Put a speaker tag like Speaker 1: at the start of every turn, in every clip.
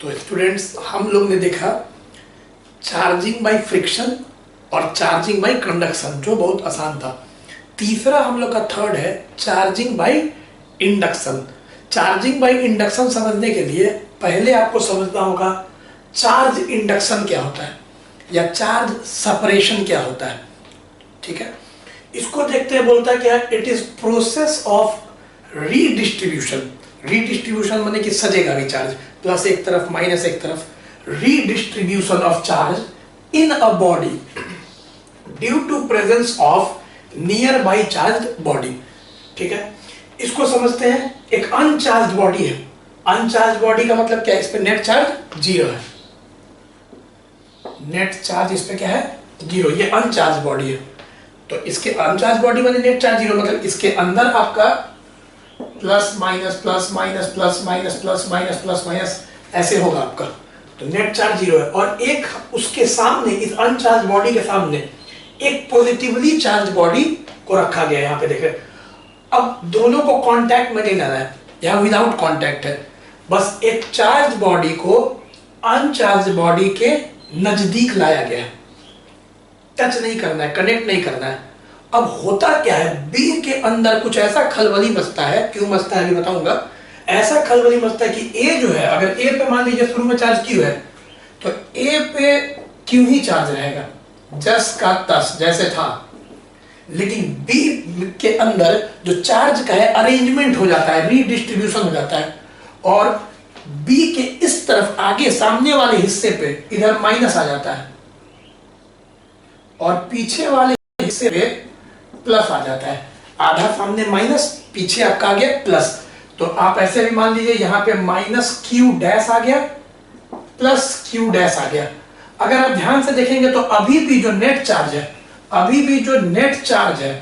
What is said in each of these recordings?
Speaker 1: तो स्टूडेंट्स, हम लोग ने देखा चार्जिंग बाय फ्रिक्शन और चार्जिंग बाय कंडक्शन, जो बहुत आसान था। तीसरा हम लोग का थर्ड है charging by induction. Charging by induction समझने के लिए पहले आपको समझना होगा चार्ज इंडक्शन क्या होता है या चार्ज सेपरेशन क्या होता है। ठीक है, इसको देखते हैं। बोलता है क्या, it is process of redistribution. Redistribution माने कि सजेगा भी चार्ज, प्लस एक तरफ माइनस एक तरफ। Redistribution of charge in a body due to presence of nearby charge body. ठीक है, इसको समझते हैं। एक अनचार्ज बॉडी है। अनचार्ज बॉडी का मतलब क्या है? इस पे नेट चार्ज जीरो है। नेट चार्ज इस पे क्या है? जीरो। ये अनचार्ज बॉडी है। तो इसके अनचार्ज बॉडी में नेट चार्ज जीरो, मतलब इसके अंदर आपका plus minus plus minus plus minus plus minus plus minus ऐसे होगा आपका। तो नेट चार्ज जीरो है। और एक उसके सामने, इस अनचार्ज बॉडी के सामने एक पॉजिटिवली चार्ज बॉडी को रखा गया है। यहाँ पे देखें, अब दोनों को कांटेक्ट में नहीं लाना है, यहाँ विदाउट कांटेक्ट है। बस एक चार्ज बॉडी को अनचार्ज बॉडी के नजदीक लाया गया है। टच नहीं करना है, कनेक्ट नहीं करना है। अब होता क्या है, बी के अंदर कुछ ऐसा खलबली मचता है। क्यों मचता है अभी बताऊंगा। ऐसा खलबली मचता है कि ए जो है, अगर ए पे मान लीजिए शुरू में चार्ज क्यू है, तो ए पे क्यू ही चार्ज रहेगा, जस का तस जैसे था। लेकिन बी के अंदर जो चार्ज का है अरेंजमेंट हो जाता है, रीडिस्ट्रीब्यूशन हो जाता है। और बी के इस तरफ आगे सामने वाले हिस्से पे इधर माइनस आ जाता है और पीछे वाले हिस्से पे प्लस आ जाता है। आधा सामने माइनस, पीछे आपका आ गया प्लस। तो आप ऐसे भी मान लीजिए, यहां पे माइनस क्यू डैश आ गया, प्लस क्यू डैश आ गया। अगर आप ध्यान से देखेंगे तो अभी भी जो नेट चार्ज है, अभी भी जो नेट चार्ज है,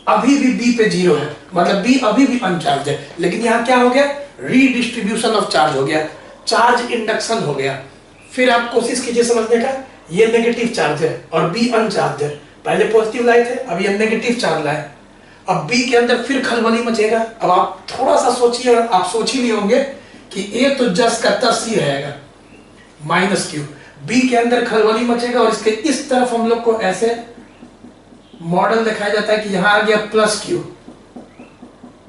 Speaker 1: अभी भी बी पे जीरो है, मतलब बी अभी भी अनचार्ज है। लेकिन यहां क्या हो गया? रीडिस्ट्रीब्यूशन ऑफ चार्ज हो गया, चार्ज इंडक्शन हो गया। फिर आप कोशिश कीजिए समझने का। ये नेगेटिव चार्ज है और बी अनचार्ज है। पहले पॉजिटिव लाए थे, अब ये नेगेटिव चार्ज लाए। अब बी के अंदर फिर खलबली मचेगा। अब आप थोड़ा सा सोचिए, और आप सोच ही नहीं होंगे कि ए तो जस का तस ही रहेगा, माइनस क्यू। बी के अंदर खलबली मचेगा और इसके इस तरफ हम लोग को ऐसे मॉडल दिखाया जाता है कि यहां आ गया प्लस क्यू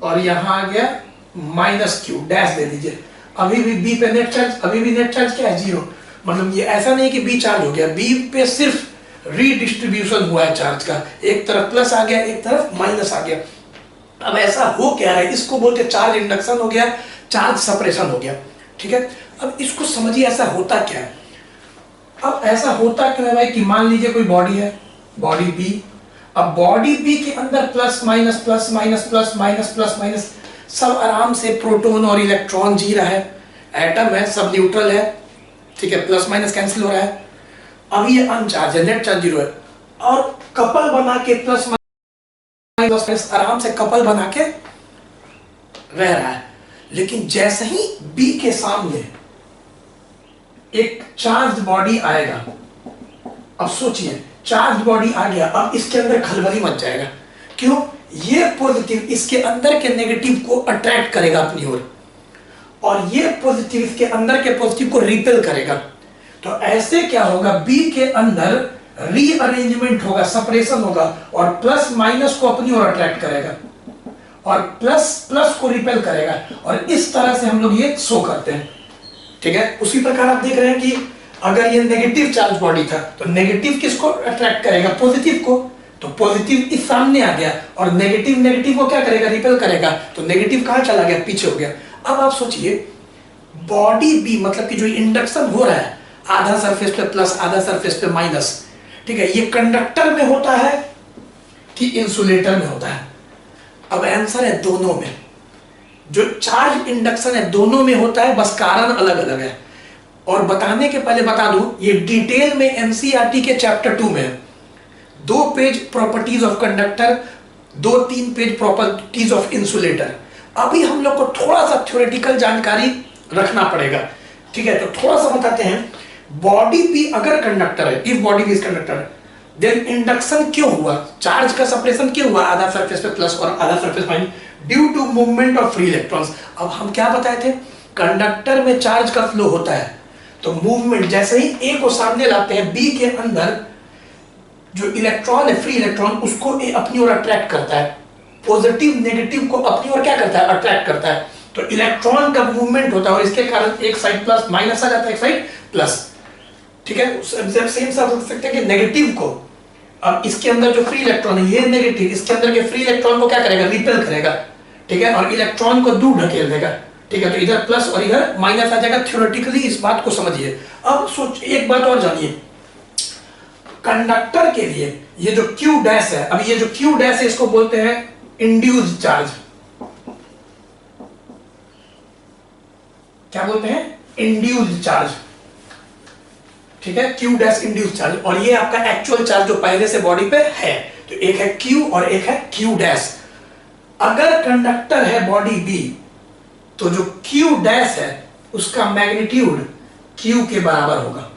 Speaker 1: और यहां आ गया माइनस क्यू, डैश दे दीजिए। अभी भी बी पे नेट चार्ज, अभी भी नेट चार्ज क्या है? जीरो। मतलब ये ऐसा नहीं कि बी चार्ज हो गया, बी पे सिर्फ रीडिस्ट्रीब्यूशन हुआ है चार्ज का। एक तरफ प्लस आ गया, एक तरफ माइनस आ गया। अब ऐसा हो क्या है, इसको बोलते चार्ज इंडक्शन हो गया, चार्ज सेपरेशन हो गया। ठीक है, अब इसको समझिए ऐसा होता क्या है। अब ऐसा होता क्यों है भाई कि मान लीजिए कोई बॉडी है, बॉडी बी। अब बॉडी बी के अंदर plus minus plus minus plus minus plus minus सब आराम से प्रोटॉन और इलेक्ट्रॉन जी रहा है। एटम है, सब न्यूट्रल है। ठीक है, प्लस माइनस कैंसिल हो रहा है। अब ये अनचार्ज है, नेट चार्ज जीरो है। और कपल बना के प्लस माइनस आराम से कपल बना के रह रहा है। लेकिन जैसे ही बी के सामने एक चार्ज बॉडी आएगा, अब सोचिए चार्ज बॉडी आ गया, अब इसके अंदर खलबली मच जाएगा। क्यों? ये पॉजिटिव इसके अंदर के नेगेटिव को अट्रैक्ट करेगा अपनी ओर, और ये पॉजिटिव इसके अंदर के पॉजिटिव को रिपेल करेगा। तो ऐसे क्या होगा, बी के अंदर रीअरेंजमेंट होगा, सेपरेशन होगा, और प्लस माइनस को अपनी ओर अट्रैक्ट करेगा और प्लस प्लस को रिपेल करेगा। और इस तरह से हम लोग ये शो करते हैं। ठीक है, उसी प्रकार आप देख रहे हैं कि अगर ये नेगेटिव चार्ज बॉडी था तो नेगेटिव किसको अट्रैक्ट करेगा? पॉजिटिव को। तो पॉजिटिव इस सामने आ गया और नेगेटिव नेगेटिव को क्या करेगा? रिपेल करेगा। तो नेगेटिव कहां चला गया? पीछे हो गया। अब आप सोचिए, बॉडी बी मतलब कि जो इंडक्शन हो रहा है, आधा सरफेस पे प्लस आधा सरफेस पे माइनस। ठीक है, ये कंडक्टर में होता है कि इंसुलेटर में होता है? अब आंसर है दोनों में। जो चार्ज इंडक्शन है दोनों में होता है, बस कारण अलग अलग है। और बताने के पहले बता दूं, ये डिटेल में एनसीईआरटी के चैप्टर 2 में है। 2 page properties of conductor, 2-3 page properties of insulator. अभी हम लोग को थोड़ा सा थ्योरेटिकल जानकारी रखना पड़ेगा। ठीक है, तो थोड़ा सा बताते हैं। बॉडी भी अगर कंडक्टर है, इफ बॉडी भी इज कंडक्टर, देन इंडक्शन क्यों हुआ? चार्ज का सेपरेशन क्यों हुआ? आधा सरफेस पे प्लस और आधा surface minus, due to movement of free electrons. अब हम क्या बताए थे कंडक्टर में चार्ज का फ्लो होता है तो मूवमेंट जैसे ही ए को सामने लाते हैं, बी के अंदर जो इलेक्ट्रॉन है, फ्री इलेक्ट्रॉन, उसको ए अपनी ओर अट्रैक्ट करता है, पॉजिटिव नेगेटिव को अपनी ओर क्या करता है, अट्रैक्ट करता है। तो इलेक्ट्रॉन का मूवमेंट होता है और इसके कारण एक साइड प्लस माइनस आ जाता है, एक साइड प्लस। ठीक है, सेम सा सोच सकते हैं कि नेगेटिव को, अब इसके अंदर जो फ्री इलेक्ट्रॉन है ये नेगेटिव, इसके अंदर के फ्री इलेक्ट्रॉन को क्या करेगा, रिपेल करेगा। ठीक है, और इलेक्ट्रॉन को दूर ढकेल देगा। ठीक है, तो इधर प्लस और इधर माइनस आ जाएगा। थ्योरेटिकली इस बात को समझिए। अब सोच एक बात और जानिए, कंडक्टर के लिए ये जो Q डैश है, अब ये जो Q डैश है इसको बोलते हैं इंड्यूस्ड चार्ज। क्या बोलते हैं, इंड्यूस्ड चार्ज। ठीक है, Q डैश इंड्यूस्ड चार्ज, और ये आपका एक्चुअल चार्ज जो पहले से बॉडी पे है। तो एक है Q और एक है Q डैश। अगर कंडक्टर है बॉडी B, तो जो Q डैश है उसका मैग्नीट्यूड Q के बराबर होगा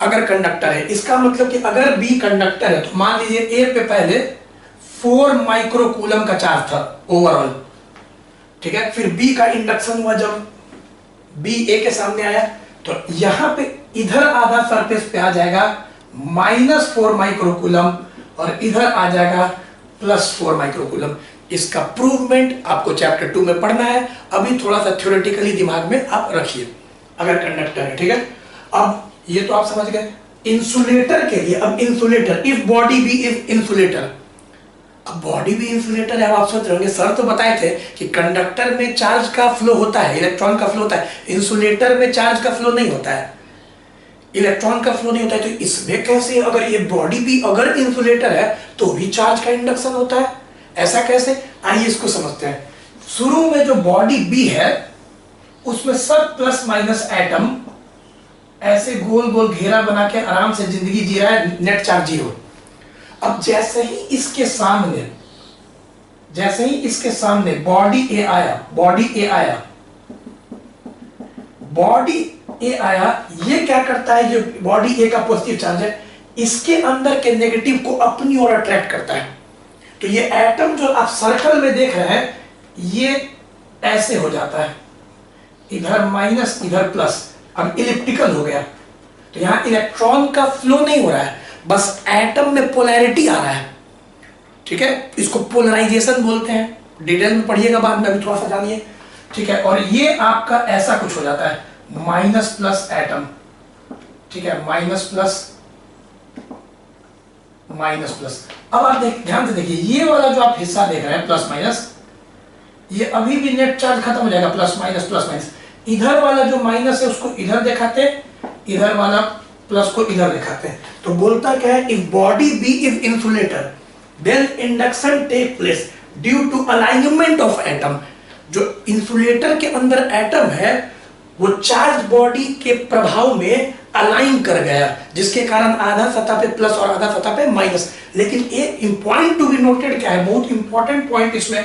Speaker 1: अगर कंडक्टर है। इसका मतलब कि अगर B कंडक्टर है तो मान लीजिए A पे पहले 4 माइक्रोकूलम का चार्ज था ओवरऑल। ठीक है, फिर B का इंडक्शन हुआ, जब B A के सामने आया तो यहां पे इधर आधा सरफेस पे आ जाएगा -4 माइक्रोकूलम और इधर आ जाएगा +4 माइक्रोकूलम। इसका प्रूवमेंट आपको चैप्टर 2 में पढ़ना है, अभी थोड़ा सा थ्योरेटिकली दिमाग में आप रखिए अगर कंडक्टर है। ठीक है, अब ये तो आप समझ गए। इंसुलेटर के लिए, अब insulator, if body B is insulator, अब बॉडी भी इंसुलेटर है। अब आप सोच रहे होंगे सर तो बताए थे कि कंडक्टर में चार्ज का फ्लो होता है, इलेक्ट्रॉन का फ्लो होता है, इंसुलेटर में चार्ज का फ्लो नहीं होता है, इलेक्ट्रॉन का फ्लो नहीं होता है। तो इसमें कैसे, अगर ये बॉडी भी अगर इंसुलेटर है तो भी चार्ज का इंडक्शन होता है, ऐसा कैसे? आइए इसको समझते हैं। शुरू में जो बॉडी बी है उसमें सब प्लस माइनस एटम ऐसे गोल गोल घेरा बना के आराम से जिंदगी जी रहा है, नेट चार्ज 0। अब जैसे ही इसके सामने बॉडी ए आया, ये क्या करता है, जो बॉडी ए का पॉजिटिव चार्ज है इसके अंदर के नेगेटिव को अपनी ओर अट्रैक्ट करता है। तो ये एटम जो आप सर्कल में देख रहे हैं ये ऐसे हो जाता है, इधर माइनस इधर प्लस, अब इलिप्टिकल हो गया। तो यहां इलेक्ट्रॉन का फ्लो नहीं हो रहा है, बस एटम में पोलैरिटी आ रहा है। ठीक है, इसको पोलराइजेशन बोलते हैं, डिटेल में पढ़िएगा, बाद में अभी थोड़ा सा जानिए। ठीक है, और ये आपका ऐसा कुछ हो जाता है, माइनस प्लस एटम। ठीक है, माइनस प्लस माइनस प्लस। अब आप ध्यान से देखिए, ये वाला जो आप हिस्सा देख रहे हैं प्लस माइनस, ये अभी भी नेट चार्ज खत्म हो जाएगा, प्लस माइनस। इधर वाला जो माइनस है उसको इधर दिखाते हैं, इधर वाला प्लस को इधर दिखाते हैं। तो बोलता क्या है, if body B is insulator then induction take place due to alignment of atom. जो इंसुलेटर के अंदर एटम है वो चार्ज बॉडी के प्रभाव में अलाइन कर गया, जिसके कारण आधा सतह पे प्लस और आधा सतह पे माइनस। लेकिन एक पॉइंट टू बी नोटेड क्या है, बहुत इंपॉर्टेंट पॉइंट इसमें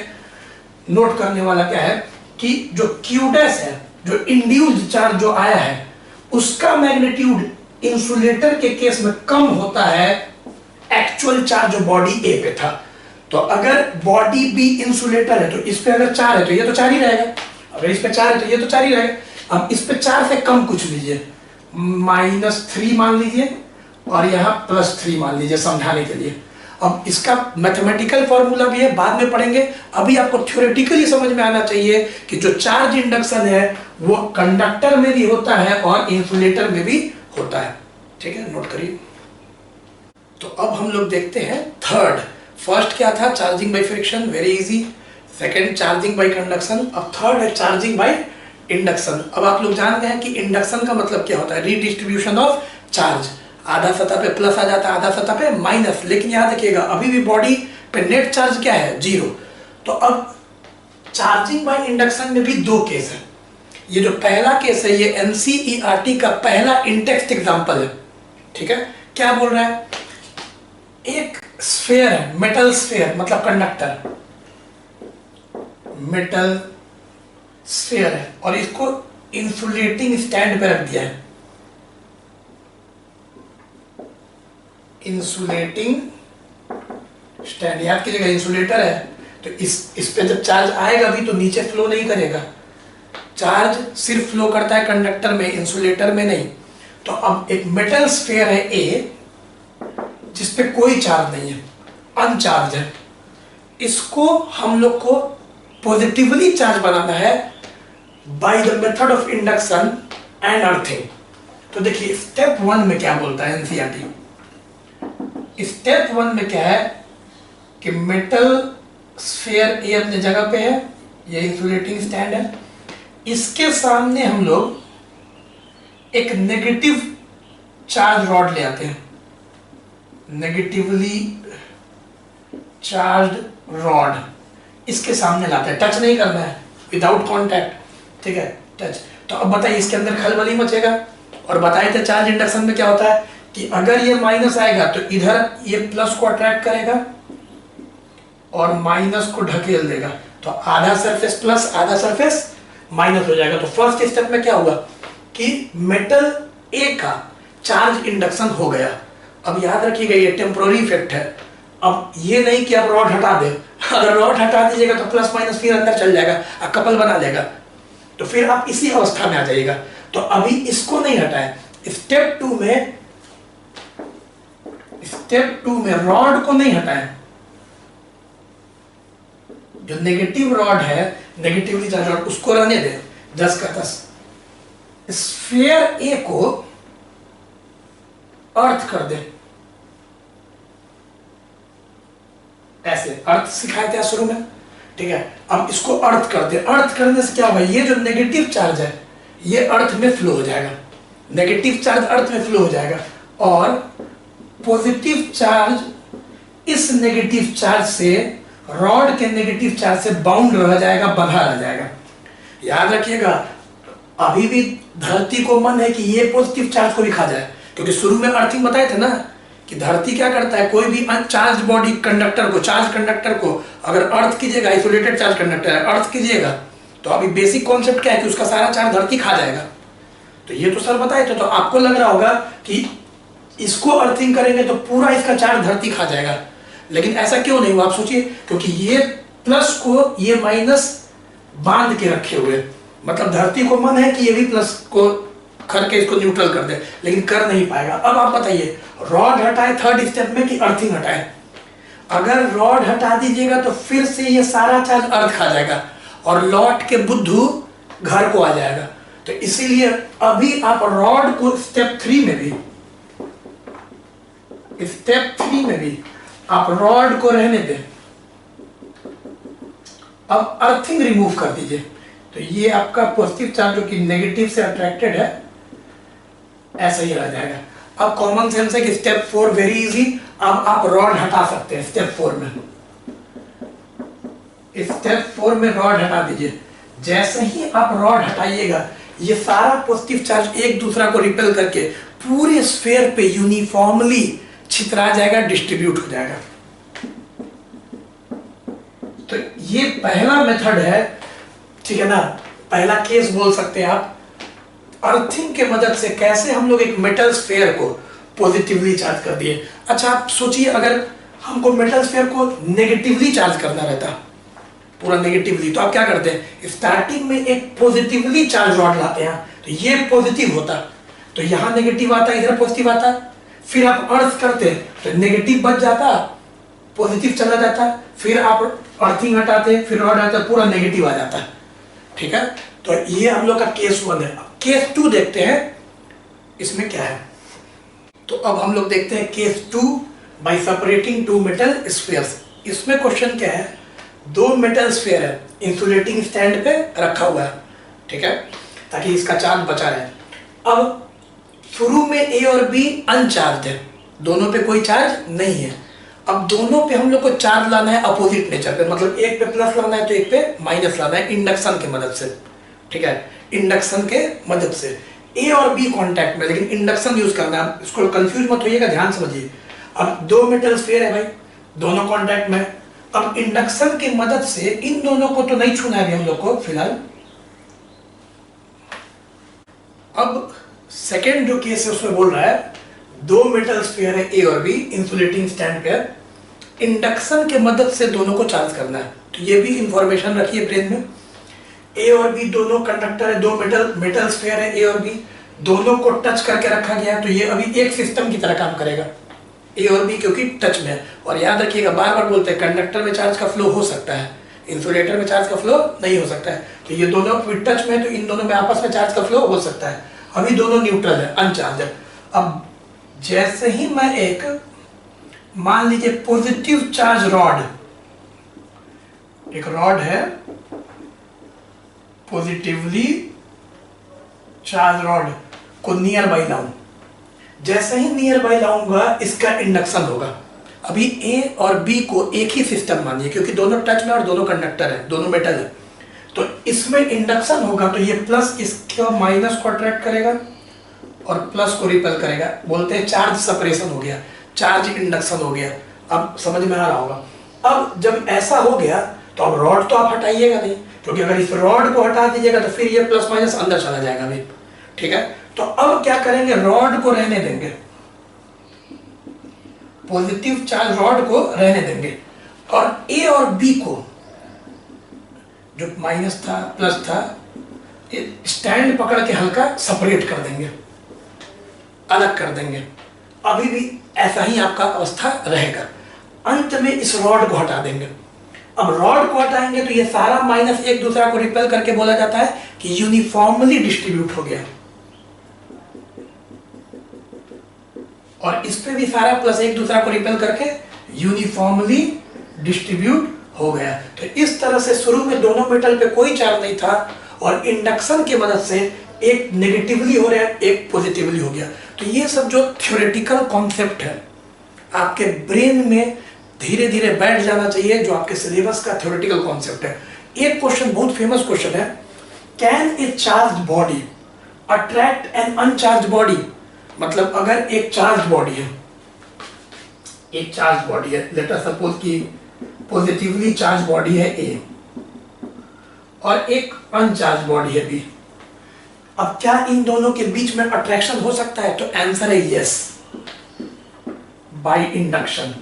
Speaker 1: नोट करने वाला क्या है कि जो Q डैश है, जो इंड्यूस्ड चार्ज जो आया है उसका मैग्नीट्यूड इंसुलेटर के केस में कम होता है एक्चुअल चार्ज जो बॉडी ए पे था। तो अगर बॉडी बी इंसुलेटर है तो इस पे अगर 4 है तो ये तो 4 ही रहेगा, अगर इस पे 4 है तो ये तो 4 ही रहेगा। अब इस पे 4 से कम कुछ लीजिए, -3 मान लीजिए और यहाँ +3 मान लीजिए समझाने के लिए। अब इसका मैथमेटिकल फॉर्मूला भी है, बाद में पढ़ेंगे। अभी आपको थ्योरेटिकली समझ में आना चाहिए कि जो चार्ज इंडक्शन है वो कंडक्टर में भी होता है और इंसुलेटर में भी होता है। ठीक है, नोट करिए। तो अब हम लोग देखते हैं थर्ड। फर्स्ट क्या था, charging by friction, very easy. Second charging by conduction, अब थर्ड है चार्जिंग बाय इंडक्शन। अब आप लोग जान गए हैं कि इंडक्शन का मतलब क्या होता है, रीडिस्ट्रीब्यूशन ऑफ चार्ज। आधा सतह पे प्लस आ जाता है, आधा सतह पे माइनस। लेकिन याद रखिएगा अभी भी बॉडी पे नेट चार्ज क्या है, 0। तो अब चार्जिंग बाय इंडक्शन में भी 2 केस है। ये जो पहला केस है ये NCERT का पहला इंटेक्स्ट एग्जांपल है। ठीक है, क्या बोल रहा है, एक स्फीयर है, मेटल स्फीयर मतलब कंडक्टर, मेटल स्फीयर है और इसको इंसुलेटिंग स्टैंड पे रख दिया है। इंसुलेटिंग स्टैंड, याद कीजिएगा इंसुलेटर है तो इस पे जब चार्ज आएगा भी तो नीचे फ्लो नहीं करेगा। चार्ज सिर्फ फ्लो करता है कंडक्टर में, इंसुलेटर में नहीं। तो अब एक मेटल स्फीयर है ए जिसपे कोई चार्ज नहीं है, अनचार्ज है, इसको हम लोग को पॉजिटिवली चार्ज बनाना है by the method of induction and earthing. तो देखिए स्टेप 1 में क्या बोलता है एनसीईआरटी। स्टेप 1 में क्या है कि मेटल स्फीयर ए अपने जगह पे है, ये इंसुलेटिंग स्टैंड है, इसके सामने हम लोग एक नेगेटिव चार्ज रॉड ले आते हैं, नेगेटिवली चार्ज रॉड इसके सामने लाते हैं, टच नहीं करना है, विदाउट कॉन्टैक्ट, ठीक है, टच। तो अब बताइए इसके अंदर खलबली मचेगा। और बताए थे चार्ज इंडक्शन में क्या होता है कि अगर ये माइनस आएगा तो इधर ये प्लस को अट्रैक्ट करेगा और माइनस को ढकेल देगा, तो आधा सरफेस प्लस आधा सरफेस माइनस हो जाएगा। तो फर्स्ट स्टेप में क्या हुआ कि मेटल ए का चार्ज इंडक्शन हो गया। अब याद रखिएगा ये टेम्पोररी इफेक्ट है, अब ये नहीं कि आप रॉड हटा दे, अगर रॉड हटा दीजिएगा तो प्लस माइनस फिर अंदर चल जाएगा, कपल बना लेगा, तो फिर आप इसी अवस्था में आ जाइएगा। तो अभी इसको नहीं हटाएं। स्टेप 2 में रॉड को नहीं हटाएं, जो नेगेटिव रॉड है, नेगेटिवली चार्ज रॉड, उसको रहने दें 10 का 10। स्फीयर ए को अर्थ कर दे, ऐसे अर्थ सिखाए थे शुरू में, ठीक है। अब इसको अर्थ कर दे, अर्थ करने से क्या होगा, ये जो नेगेटिव चार्ज है ये अर्थ में फ्लो हो जाएगा, नेगेटिव चार्ज अर्थ में फ्लो हो जाएगा और पॉजिटिव चार्ज इस नेगेटिव चार्ज से, रॉड के नेगेटिव चार्ज से बाउंड रह जाएगा, बंधा रह जाएगा। याद रखिएगा अभी भी धरती को मन है कि ये पॉजिटिव चार्ज को भी खा जाए, क्योंकि शुरू में अर्थिंग बताए थे ना कि धरती क्या करता है, कोई भी अनचार्ज बॉडी कंडक्टर को, चार्ज कंडक्टर को अगर अर्थ कीजिएगा, आइसोलेटेड चार्ज कंडक्टर है, अर्थ कीजिएगा तो अभी बेसिक कॉन्सेप्ट क्या है कि उसका सारा चार्ज धरती खा जाएगा। तो ये तो सर बताए थे, तो आपको लग रहा होगा कि इसको अर्थिंग करेंगे तो पूरा इसका चार्ज धरती खा जाएगा, लेकिन ऐसा क्यों नहीं हुआ आप सोचिए, क्योंकि ये प्लस को ये माइनस बांध के रखे हुए, मतलब धरती को मन है कि ये भी प्लस को करके इसको न्यूट्रल कर दे, लेकिन कर नहीं पाएगा। अब आप बताइए रॉड हटाए थर्ड स्टेप में कि अर्थिंग हटाए। अगर रॉड हटा दीजिएगा तो फिर से ये सारा चार्ज अर्थ खा जाएगा और लौट के बुद्धू घर को आ जाएगा। तो इसीलिए अभी आप रॉड को स्टेप 3 में भी आप रॉड को रहने दें। अब अर्थिंग रिमूव कर दीजिए, तो ये आपका पॉजिटिव चार्ज जो कि नेगेटिव से अट्रैक्टेड है ऐसा ही रह जाएगा। अब कॉमन सेंस है कि स्टेप 4 वेरी इजी, अब आप रॉड हटा सकते हैं। स्टेप 4 में रॉड हटा दीजिए। जैसे ही आप रॉड हटाइएगा ये सारा पॉजिटिव चार्ज एक दूसरा को रिपेल करके पूरे स्फीयर पे यूनिफॉर्मली छितरा जाएगा, डिस्ट्रीब्यूट हो जाएगा। तो ये पहला मेथड है, ठीक है ना, पहला केस बोल सकते हैं आप। अर्थिंग के मदद से कैसे हम लोग एक मेटल स्फीयर को पॉजिटिवली चार्ज कर दिए। अच्छा आप सोचिए अगर हमको मेटल स्फीयर को नेगेटिवली चार्ज करना रहता, पूरा नेगेटिवली, तो आप क्या करते हैं, स्टार्टिंग में एक पॉजिटिवली चार्ज रॉड लाते हैं, तो ये पॉजिटिव होता, तो यहां नेगेटिव आता, इधर पॉजिटिव आता, फिर आप अर्थ करते तो नेगेटिव बच जाता, पॉजिटिव चला जाता, फिर आप अर्थिंग हटाते, फिर रॉड आता, पूरा नेगेटिव आ जाता, ठीक है। तो ये हम लोग का केस 1 है। केस 2 देखते हैं इसमें क्या है। तो अब हम लोग देखते हैं case 2 bye separating 2 metal spheres. इसमें क्वेश्चन क्या है, 2 मेटल स्फीयर है, इंसुलेटिंग स्टैंड पे रखा हुआ है, ठीक है, ताकि इसका चार्ज बचा रहे। अब शुरू में ए और बी अनचार्ज है, दोनों पे कोई चार्ज नहीं है। अब दोनों पे हम लोग को चार्ज लाना है अपोजिट नेचर पे, मतलब एक पे प्लस लाना है तो एक पे माइनस लाना है इंडक्शन की मदद से, ठीक है, इंडक्शन के मदद से। ए और बी कांटेक्ट में, लेकिन इंडक्शन यूज करना है, इसको कंफ्यूज मत होइएगा, ध्यान समझिए। अब 2 मेटल स्फीयर है भाई, दोनों कांटेक्ट में। अब इंडक्शन की मदद से इन दोनों को तो नहीं छूना है हम लोग को फिलहाल। अब सेकेंड जो केस है उसमें बोल रहा है 2 मेटल स्फीयर है ए और बी इंसुलेटिंग स्टैंड पे, इंडक्शन के मदद से दोनों को चार्ज करना है। तो ये भी इंफॉर्मेशन रखिए ब्रेन में। ए और बी दोनों कंडक्टर है, दो मेटल स्फीयर है ए और बी, दोनों को टच करके रखा गया है, तो ये अभी एक सिस्टम की तरह काम करेगा ए और बी, क्योंकि टच में है। और याद रखिएगा, बार बार बोलते हैं कंडक्टर में चार्ज का फ्लो हो सकता है, इंसुलेटर में चार्ज का फ्लो नहीं हो सकता है। तो ये दोनों टच में है, तो इन दोनों में आपस में चार्ज का फ्लो हो सकता है। अभी दोनों न्यूट्रल है, अनचार्ज है। अब जैसे ही मैं एक, मान लीजिए पॉजिटिव चार्ज रॉड, एक रॉड है पॉजिटिवली चार्ज रॉड को नियर बाई लाऊं, जैसे ही नियर बाई लाऊंगा इसका इंडक्शन होगा। अभी ए और बी को एक ही सिस्टम मानिए, क्योंकि दोनों टच में और दोनों कंडक्टर है, दोनों मेटल है, तो इसमें इंडक्शन होगा। तो ये प्लस इसके माइनस को अट्रैक्ट करेगा और प्लस को रिपेल करेगा। बोलते हैं चार्ज सेपरेशन हो गया, चार्ज इंडक्शन हो गया। अब समझ में आ रहा होगा। अब जब ऐसा हो गया तो अब रॉड तो आप हटाइएगा नहीं, क्योंकि अगर इस रॉड को हटा दीजिएगा तो फिर ये प्लस माइनस अंदर चला जाएगा अभी, ठीक है। तो अब क्या करेंगे, रॉड को रहने देंगे, पॉजिटिव चार्ज रॉड को रहने देंगे, और ए और बी को, जो माइनस था प्लस था, स्टैंड पकड़ के हल्का सेपरेट कर देंगे, अलग कर देंगे। अभी भी ऐसा ही आपका अवस्था रहेगा। अंत में इस रॉड को हटा देंगे। अब रॉड को हटाएंगे तो ये सारा माइनस एक दूसरा को रिपेल करके बोला जाता है कि यूनिफॉर्मली डिस्ट्रीब्यूट हो गया, और इस पे भी सारा प्लस एक दूसरा को रिपेल करके यूनिफॉर्मली डिस्ट्रीब्यूट हो गया। तो इस तरह से शुरू में दोनों मेटल पे कोई चार्ज नहीं था, और इंडक्शन की मदद से एक नेगेटिवली हो रहा है, एक पॉजिटिवली हो गया। तो ये सब जो थ्योरेटिकल कॉन्सेप्ट है आपके ब्रेन में धीरे धीरे बैठ जाना चाहिए, जो आपके सिलेबस का थ्योरेटिकल कॉन्सेप्ट है। एक क्वेश्चन बहुत फेमस क्वेश्चन है, can a charge body attract an uncharge body? मतलब अगर एक चार्ज बॉडी है, एक चार्ज बॉडी है, लेट अस सपोज कि पॉजिटिवली चार्ज बॉडी है ए और एक अनचार्ज बॉडी है बी, अब क्या इन दोनों के बीच में अट्रैक्शन हो सकता है? तो आंसर है यस, बाय इंडक्शन।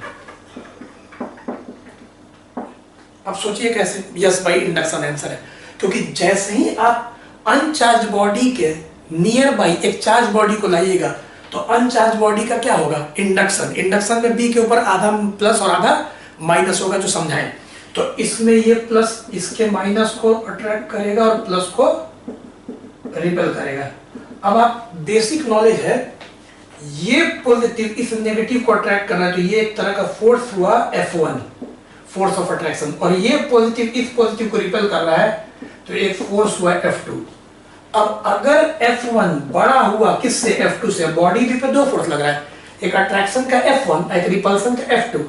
Speaker 1: अब सोचिए कैसे, यस बाय इंडक्शन आंसर है, क्योंकि जैसे ही आप अनचार्ज बॉडी के नियर बाई एक चार्ज बॉडी को लाइएगा तो अनचार्ज बॉडी का क्या होगा? इंडक्शन। इंडक्शन में बी के ऊपर आधा प्लस और आधा माइनस होगा, जो समझाएं। तो इसमें ये प्लस इसके माइनस को अट्रैक्ट करेगा और प्लस को रिपेल करेगा। अब आप बेसिक नॉलेज है, ये पॉजिटिव इस नेगेटिव को अट्रैक्ट करना है, तो ये एक तरह का फोर्स हुआ F1, फोर्स ऑफ अट्रैक्शन, और ये पॉजिटिव इस पॉजिटिव को रिपेल कर रहा है, तो एक फोर्स हुआ F2। अब अगर F1 बड़ा हुआ किससे? F2 से। बॉडी भी पे दो फोर्स लग रहा है, एक अट्रैक्शन का F1, एक रिपल्सन का F2।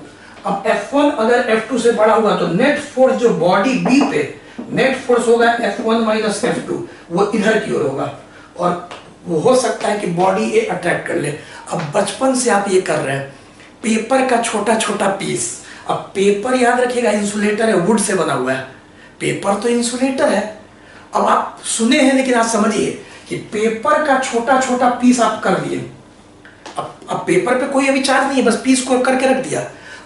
Speaker 1: अब F1 अगर F2 से बड़ा हुआ तो नेट फोर्स जो बॉडी B पे नेट फोर्स होगा F1 माइनस F2, वो इधर की ओर होगा, और वो हो सकता है कि बॉडी ए अट्रैक्ट कर ले। अब बचपन से आप ये कर रहे हैं, पेपर का छोटा छोटा पीस। अब पेपर याद रखिएगा इंसुलेटर है, वुड से बना हुआ है, पेपर तो इंसुलेटर है। अब आप सुने हैं लेकिन आप समझिए कि पेपर का छोटा छोटा पीस आप कर दिए। अब पेपर पे कोई अभी चार्ज नहीं है, बस पीस को करके रख दिया।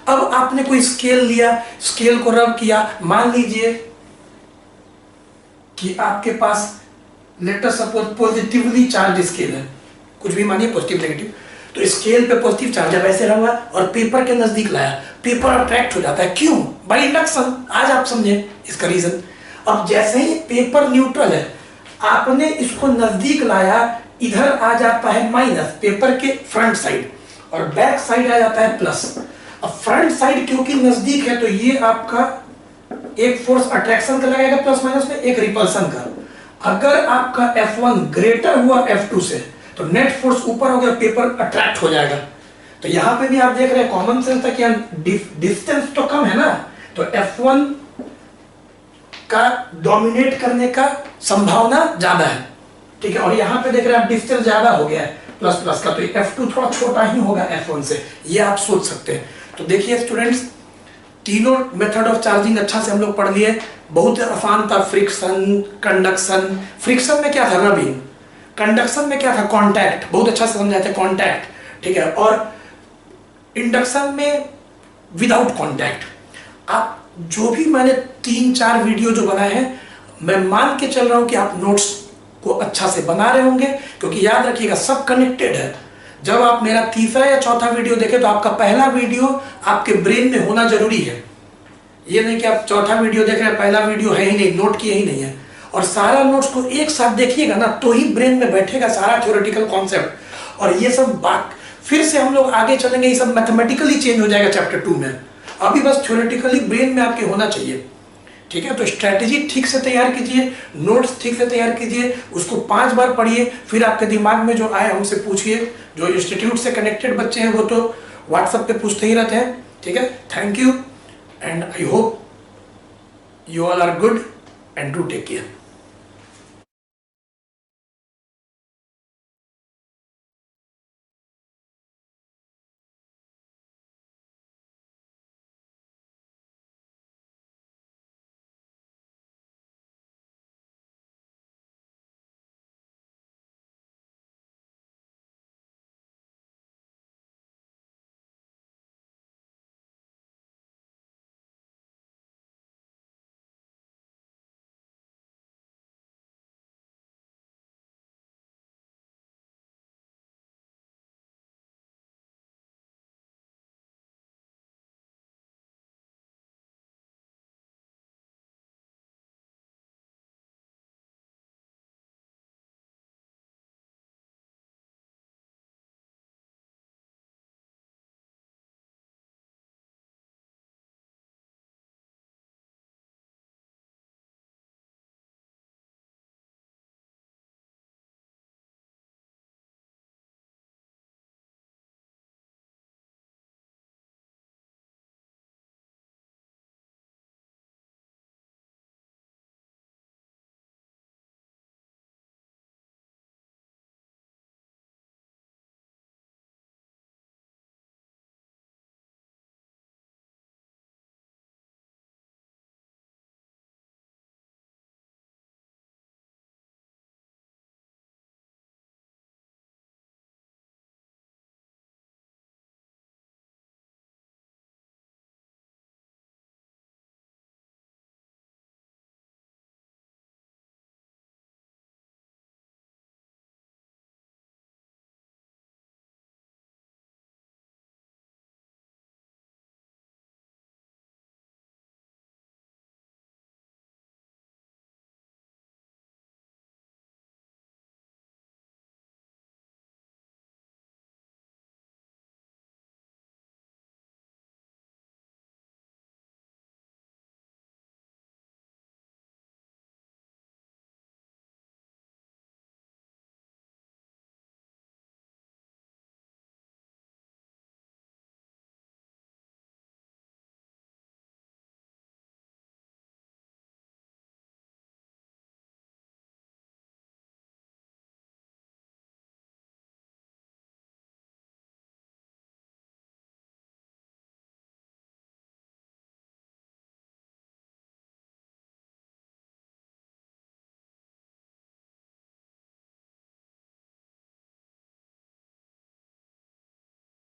Speaker 1: अब आपने कोई स्केल लिया, स्केल को रब किया, मान लीजिए कि आपके पास let us suppose positively charge scale है, कुछ भी मानिए पॉजिटिव नेगेटिव, तो स्केल पे पॉजिटिव चार्ज है वैसे रहा और पेपर के नजदीक लाया, पेपर अट्रैक्ट हो जाता है। क्यों? By induction. आज आप समझे इसका रीजन। अब जैसे ही पेपर न्यूट्रल है, आपने इसको नजदीक लाया, इधर आ जाता है माइनस, पेपर के फ्रंट साइड, और बैक साइड आ जाता है प्लस। अब फ्रंट साइड क्योंकि नजदीक है, तो ये आपका एक फोर्स अट्रैक्शन का लगेगा प्लस माइनस में, एक रिपल्सन का। अगर आपका F1 ग्रेटर हुआ F2 से, तो नेट फोर्स ऊपर हो गया, पेपर अट्रैक्ट हो जाएगा। तो यहां पे भी आप देख रहे हैं कॉमन सेंस था कि डिस्टेंस तो कम है ना, तो F1 का डोमिनेट करने का संभावना ज्यादा है, ठीक है। और यहां पे देख रहे हैं आप डिस्टेंस ज्यादा हो गया है प्लस प्लस का, तो F2 थोड़ा छोटा ही होगा F1 से, ये आप सोच सकते हैं। तो देखिए स्टूडेंट्स, तीनों मेथड ऑफ चार्जिंग अच्छा से हम लोग पढ़ लिए, बहुत आसान था। फ्रिक्शन, कंडक्शन, फ्रिक्शन में क्या था? रबिंग। कंडक्शन में क्या था? कांटेक्ट, बहुत अच्छा से समझाए थे, कांटेक्ट, ठीक है। और इंडक्शन में विदाउट कांटेक्ट। आप जो भी मैंने 3-4 वीडियो जो बनाए हैं, मैं मान के चल रहा हूं कि आप नोट्स को अच्छा से बना रहे होंगे, क्योंकि याद रखिएगा सब कनेक्टेड है। जब आप मेरा तीसरा या चौथा वीडियो देखें तो आपका पहला वीडियो आपके ब्रेन में होना जरूरी है। ये नहीं कि आप चौथा वीडियो देख रहे हैं, पहला वीडियो है ही नहीं, नोट किया ही नहीं है। और सारा नोट्स को एक साथ देखिएगा ना, तो ही ब्रेन में बैठेगा सारा थ्योरेटिकल कॉन्सेप्ट। और ये सब बात फिर से हम लोग आगे चलेंगे, ये सब मैथमेटिकली चेंज हो जाएगा चैप्टर 2 में। अभी बस थ्योरेटिकली ब्रेन में आपके होना चाहिए, ठीक है। तो स्ट्रैटेजी ठीक से तैयार कीजिए, नोट्स ठीक से तैयार कीजिए, उसको 5 बार पढ़िए, फिर आपके दिमाग में जो आए हमसे पूछिए। जो इंस्टीट्यूट से कनेक्टेड बच्चे हैं वो तो व्हाट्सएप पे पूछते ही रहते हैं, ठीक है। Thank you and I hope you all are good and do take care.